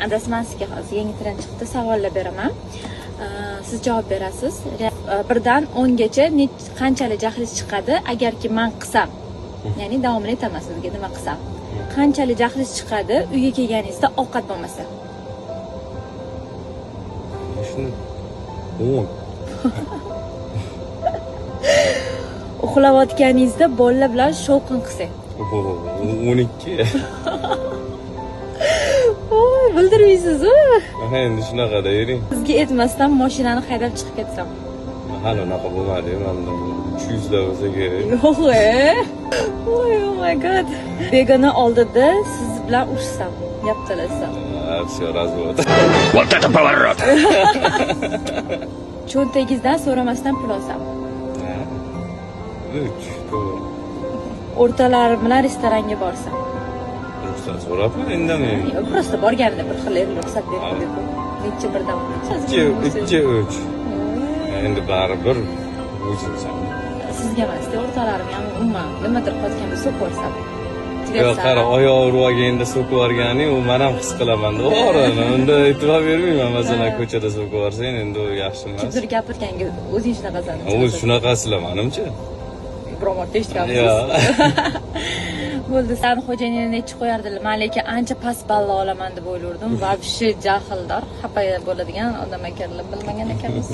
adasman sizga hozir yangi trend chiqdi, savollar beraman. Siz javob berasiz. 1 dan 10 gacha qanchalik jahlingiz chiqadi agarki men qilsam? Ya'ni davom etaman sizga nima qilsam? Qanchalik jahlingiz chiqadi uyga kelganingizda ovqat bo'lmasa? Shuni 10. Uxlayotganingizda bolalar bilan shovqin qilsang. 12. Voy, bildirmaysiz-ku. Mana endi shunaqada yering. Sizga aytmasdan mashinani haydab chiqib ketsam. Hali unaqa bo'lmadi, menda 300 da bo'lsa kerak. Yo'q, oh my god. Begona oldida siz bilan urushsam, gap talasam. Все, развод. Вот это поворот! Cho'ntagingizdan so'ramasdan pul olsam. 3, to'g'ri. O'rtalarim bilan restoranga borsam. Ruxsat so'rabman, indamay. Prosta borganda bir xil ruxsat berib deb. Necha birdan o'tasiz? 2, 3. Endi baribir o'zimsan. Sizga emas, o'rtalarim ham umuman nimadir qotganda so'kib olsam. Yo'q, qara, oyoq urib olganda so'kib yuborgani, u men ham his qilaman. To'g'ri, unda e'tibor bermayman. Masalan, ko'chada so'kib yuborsang, endi u yaxshi emas. Kimdir gapirganga o'zing shunaqasan. O'zi shunaqasilar, menimcha. Biror marta eshitgansiz. Yo'q. Bo'ldi, san xo'jayinini necha qo'yardilar? Men lekin ancha past balla olaman deb o'ylardim. Vobshe jahldor, xafa bo'ladigan odam ekanlar, bilmagan ekanmiz.